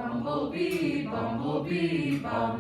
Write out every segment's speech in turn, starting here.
Bumblebee, bumblebee, bum,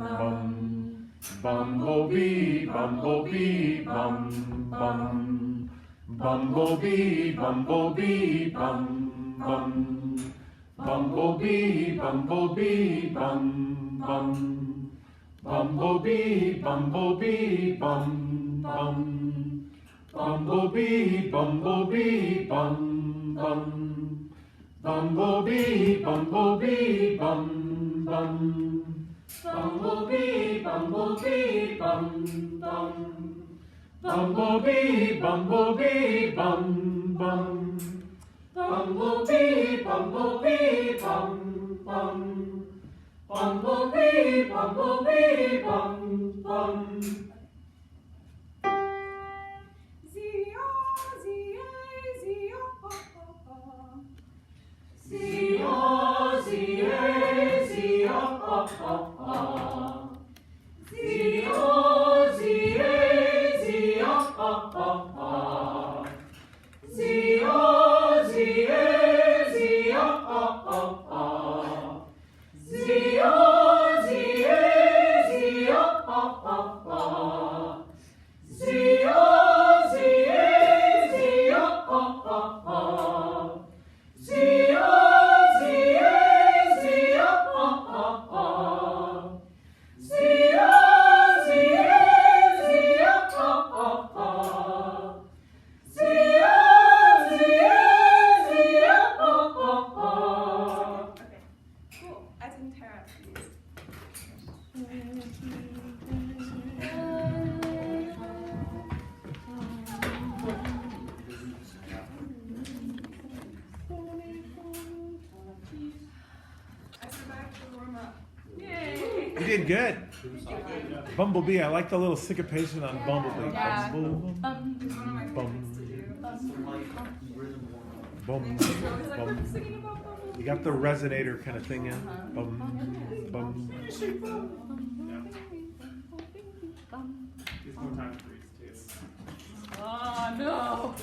bum. Bumblebee, bumblebee, bum, bum. Bumblebee, bumblebee, bum, bum. Bumblebee, bumblebee, bum, bum. Bumblebee, bumblebee, bum, bum. Bumblebee, bumblebee, bum, bum. Bumblebee, bumblebee, bum, bum. Bumblebee, bumblebee, bum, bum. Bumblebee, bumblebee, bum, bum. Bumblebee, bumblebee, bum, bum. Bumblebee, bumblebee, bum, bum. You did good. Bumblebee, I like the little syncopation on Bumblebee. Yeah. Bum, bum, bum. You got the resonator kind of thing in. Bum, bum. Oh no!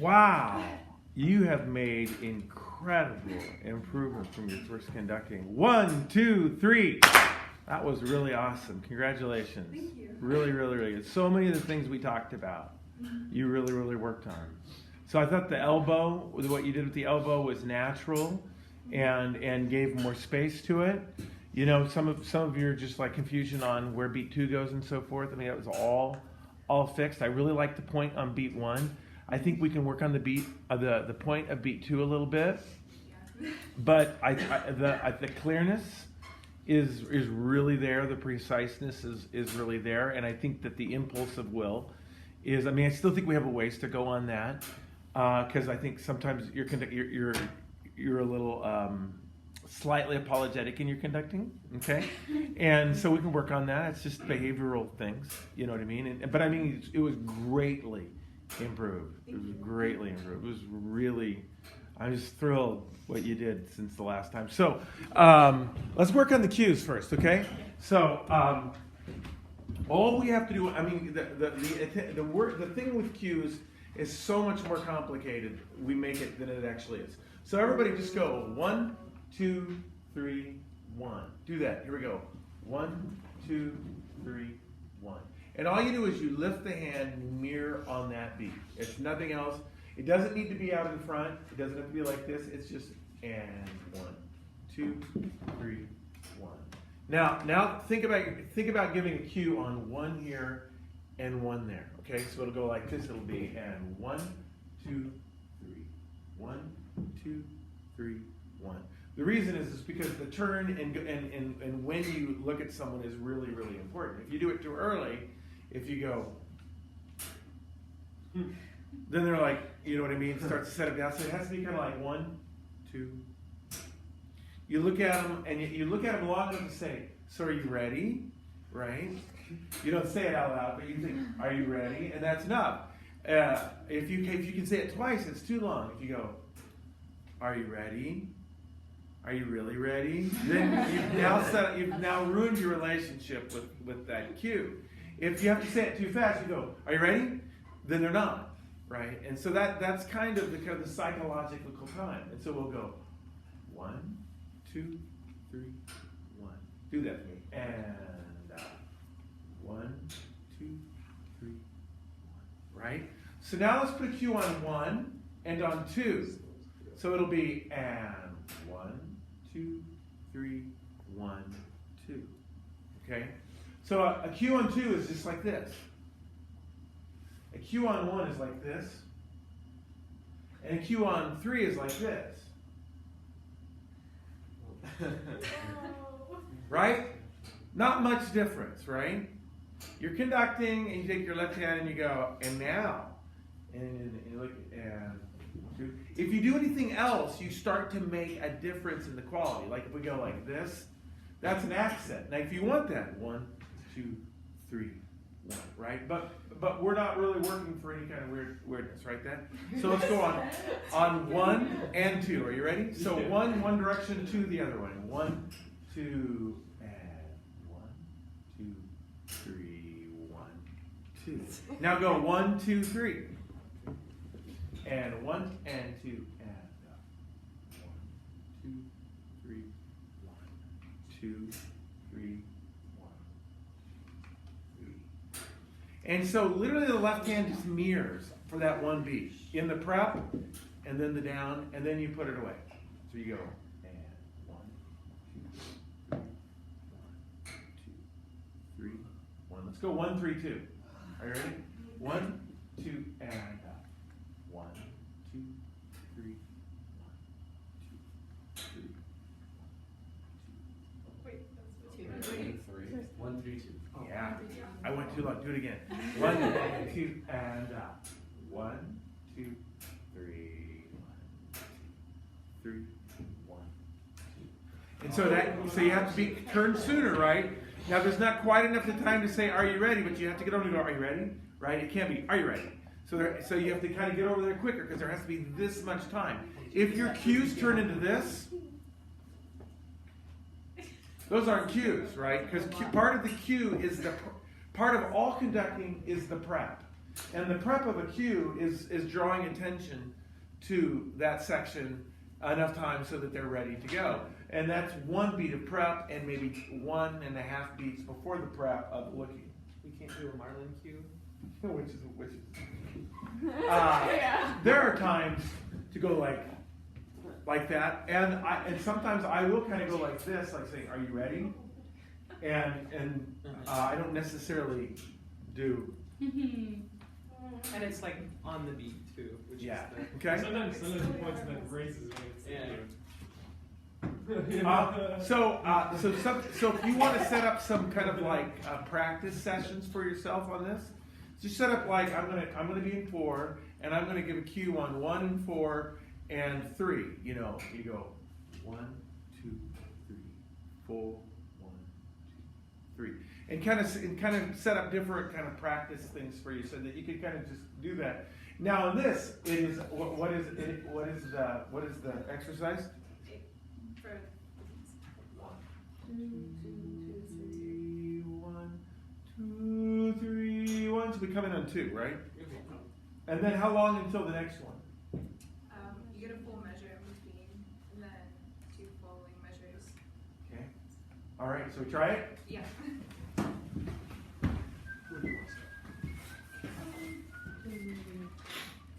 Wow. You have made incredible improvement from your first conducting. 1, 2, 3. That was really awesome. Congratulations. Thank you. Really, really, really good. So many of the things we talked about, you really, really worked on. So I thought the elbow, what you did with the elbow was natural and gave more space to it. You know, some of your just like confusion on where beat 2 goes and so forth. I mean, that was all fixed. I really like the point on beat 1. I think we can work on the beat the point of beat 2 a little bit. But the clearness is really there. The preciseness is really there, and I think that the impulse of will is. I mean, I still think we have a ways to go on that because I think sometimes you're a little slightly apologetic in your conducting. Okay, and so we can work on that. It's just behavioral things, you know what I mean? But I mean, it was greatly improved. It was greatly improved. It was really. I'm just thrilled what you did since the last time. So let's work on the cues first, okay? So all we have to do, I mean, the thing with cues is so much more complicated. We make it than it actually is. So everybody just go 1, 2, 3, 1. Do that. Here we go. 1, 2, 3, 1. And all you do is you lift the hand and mirror on that beat. It's nothing else. It doesn't need to be out in front. It doesn't have to be like this. It's just and 1, 2, 3, 1. Now think about giving a cue on 1 here and 1 there. Okay, so it'll go like this. It'll be and 1, 2, 3, 1, 2, 3, 1. The reason is because the turn and when you look at someone is really, really important. If you do it too early, if you go, then they're like, you know what I mean, start to set it down. So it has to be kind of like 1, 2. You look at them, and you look at them long enough to say, so are you ready? Right? You don't say it out loud, but you think, are you ready? And that's enough. If you can say it twice, it's too long. If you go, are you ready? Are you really ready? Then you've now ruined your relationship with that cue. If you have to say it too fast, you go, are you ready? Then they're not. Right? And so that's kind of the psychological time. And so we'll go 1, 2, 3, 1. Do that for me. And 1, 2, 3, 1. Right? So now let's put a cue on 1 and on 2. So it'll be and 1, 2, 3, 1, 2. Okay? So a cue on 2 is just like this. A cue on 1 is like this. And a cue on 3 is like this. Right? Not much difference, right? You're conducting and you take your left hand and you go, and now. And you look, and two. If you do anything else, you start to make a difference in the quality. Like if we go like this, that's an accent. Now if you want that, 1, 2, 3, 1, right? But we're not really working for any kind of weirdness, right? So let's go on 1 and 2. Are you ready? So 1 direction, 2 the other way. 1, 2, and 1, 2, 3, 1, 2. Now go 1, 2, 3. And 1 and 2 and 1, 2, 3, 1, 2, 3, 1, 3. And so literally the left hand just mirrors for that one beat. In the prep, and then the down, and then you put it away. So you go, and 1, 2, 3, 1, 2, 3, 1. Let's go 1, 3, 2. Are you ready? 1, 2, and 1, 2, 3, 1, 2, 3, 1, 2. Wait, that's 2, 3. 1, 3, 2. Yeah, I went too long. Do it again. 1, 2, and 1, 2, 3, 1, 3, 1, 2. And so you have to be turned sooner, right? Now there's not quite enough time to say, "Are you ready?" But you have to get over and go, "Are you ready?" Right? It can't be, "Are you ready?" So you have to kind of get over there quicker because there has to be this much time. If your cues turn into this, those aren't cues, right? Because part of the cue is part of all conducting is the prep. And the prep of a cue is drawing attention to that section enough time so that they're ready to go. And that's one beat of prep and maybe 1.5 beats before the prep of looking. We can't do a Marlin cue. which is. There are times to go like that, and sometimes I will kind of go like this, like saying, "Are you ready?" And I don't necessarily do. And it's like on the beat too, which Yeah. is Okay. Sometimes he points and then raises when it's So if you want to set up some kind of like practice sessions for yourself on this, just set up like I'm gonna be in 4, and I'm gonna give a cue on 1, 4, and 3. You know, you go 1, 2, 3, 4, 1, 2, 3, and kind of set up different kind of practice things for you so that you can kind of just do that. Now in this, it is what is the exercise? 1, 2, 3, 1. So we come in on 2, right? And then how long until the next one? You get a full measure in between, and then 2 following measures. Okay. All right. So we try it. Yeah.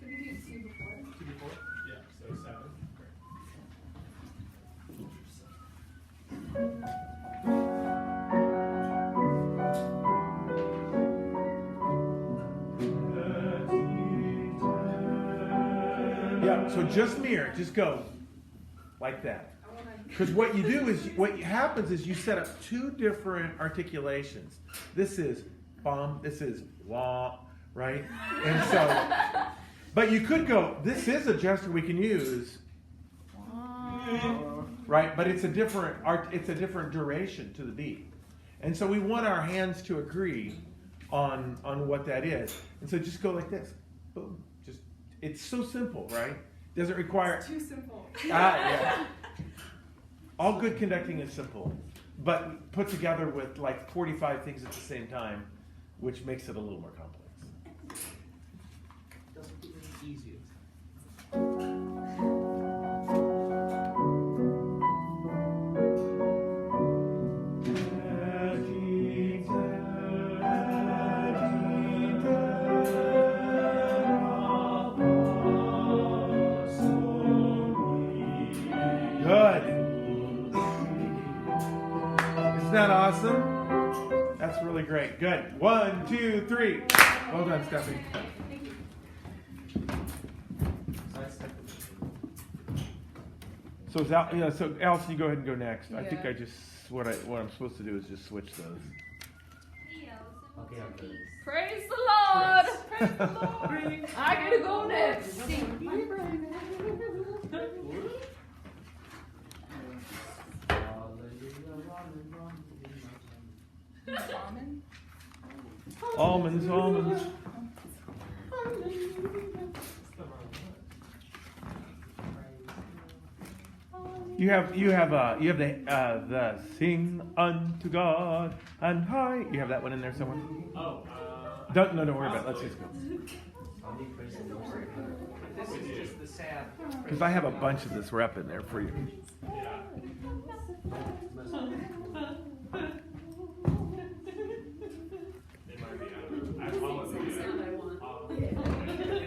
Could we do 2 before? 2 before? Yeah, so 7. Yeah. So just mirror. Just go like that. Because what you do is what happens is you set up 2 different articulations. This is bum. This is wah. Right. And so, but you could go. This is a gesture we can use. Right, but it's a different duration to the beat, and so we want our hands to agree on what that is, and so just go like this, boom. Just it's so simple, right? Doesn't require. It's too simple. Yeah. All good conducting is simple, but put together with like 45 things at the same time, which makes it a little more complex. doesn't get any easier. Good. Isn't that awesome? That's really great. Good. 1, 2, 3. Well done, Stephanie. So, so Allison, you go ahead and go next. I think Yeah. I just what I'm supposed to do is just switch those. Okay, I'm good. Praise the Lord! Praise the Lord! I gotta go next. Almonds, almonds. You have the sing unto God and high. You have that one in there somewhere. Oh, Don't worry about it. Let's just go. This is just the sad. Because I have a bunch of this rep in there for you. it might be I apologize.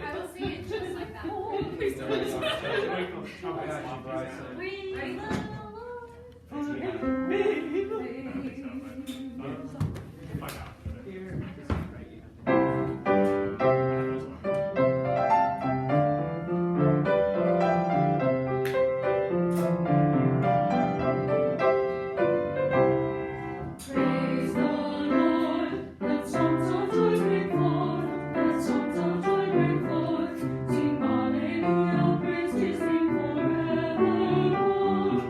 I will see it just like that. Praise the Lord, let songs of joy break forth, let songs of joy break forth. Sing hallelujah, praise His name forevermore.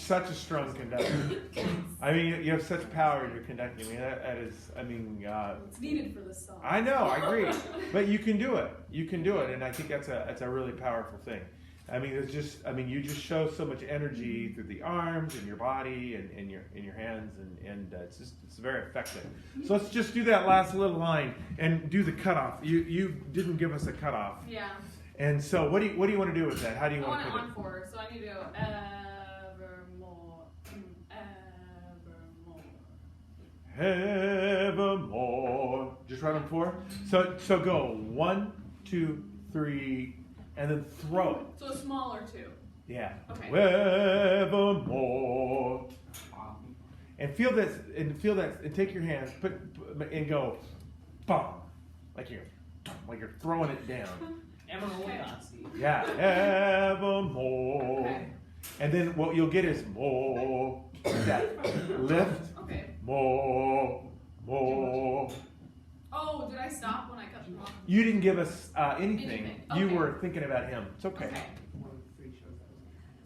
such a strong conductor. I mean, you have such power in your conducting. I mean, that is, I mean, It's needed for this song. I know, I agree. But you can do it. You can do it, and I think that's a really powerful thing. I mean, it's just, I mean, you just show so much energy through the arms and your body and in your hands, and it's very effective. So let's just do that last little line and do the cutoff. You didn't give us a cutoff, Yeah. and so what do you want to do with that? How do you I want want to it put it? on 4, so I need to go evermore, Evermore. Just right on 4. So go 1, 2, 3, and then throw it. So a smaller 2. Yeah. Okay. Evermore. And feel that, and take your hands, and go, bum, like you're throwing it down. Everlasting. Yeah, evermore. Okay. And then what you'll get is more. That lift. Okay. More. Oh, did I stop when I cut them off? You didn't give us anything. Anything. You Okay. were thinking about him. It's okay.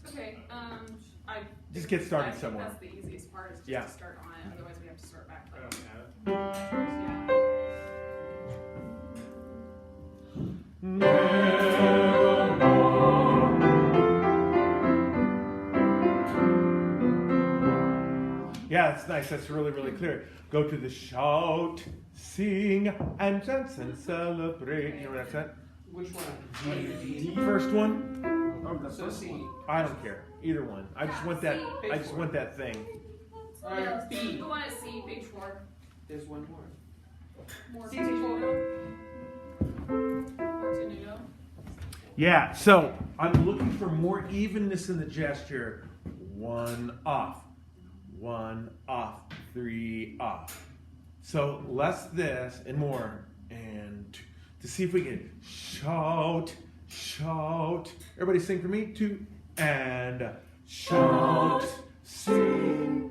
Okay. Okay. Just get started I think somewhere. that's the easiest part is just Yeah. to start on it. Otherwise, we have to start back. I Like, don't have it. Yeah, that's nice. That's really, really clear. Go to the shout, sing, and dance and celebrate. You know what I said? Which one? First one. So C. I don't care. Either one. I just want that. I just want that thing. Yeah, B. the one at C, page 4. There's one more. More C, page 4. More tenuto. Yeah. So I'm looking for more evenness in the gesture. 1 off. 1 off. 3 off. So less this and more, and to see if we can shout. Everybody sing for me. 2 and shout, sing.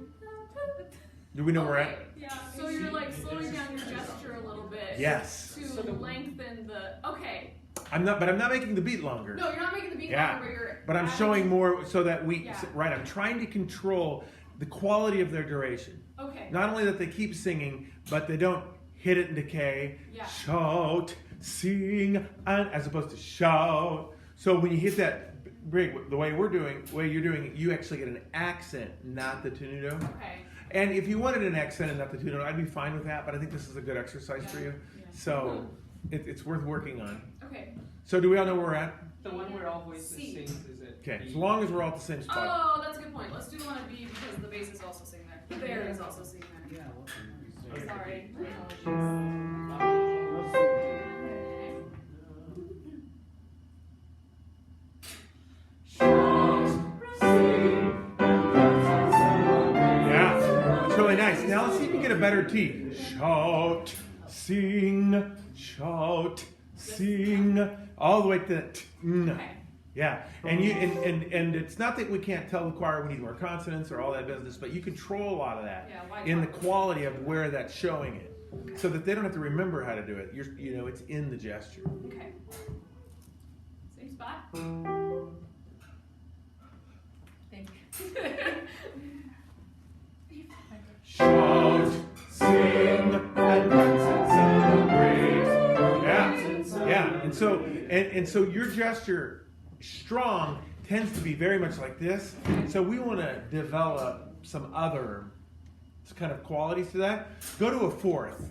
Do we know where we're at? Yeah, so you're like slowing down your gesture a little bit. Yes. To lengthen the. Okay. I'm not making the beat longer. No, you're not making the beat Yeah. longer, but you're. But I'm adding- showing more so that we, Yeah. right, I'm trying to control the quality of their duration. Okay. Not only that they keep singing, but they don't hit it in decay. Yeah. Shout, sing, and as opposed to shout. So when you hit that break, the way you're doing it, you actually get an accent, not the tenuto. Okay. And if you wanted an accent and not the tenuto, I'd be fine with that, but I think this is a good exercise for you. Yeah. So it's worth working on. Okay. So do we all know where we're at? The one where all voices C. sings is it? Okay, B? as long as we're all at the same spot. Oh, that's a good point. Let's do the one at B because the bass is also singing there. The bear is also singing there. Yeah. What's Sorry. Yeah, it's really nice. Now let's see if we get a better T. Shout, sing, all the way to the t. Okay. Yeah, and it's not that we can't tell the choir we need more consonants or all that business, but you control a lot of that Yeah, why in the not? quality of where that's showing it, so that they don't have to remember how to do it. It's in the gesture. Okay. Same spot. Thank you. Shout, sing, and dance and celebrate. Yeah, and so your gesture, strong, tends to be very much like this. So we want to develop some other kind of qualities to that. Go to a 4th.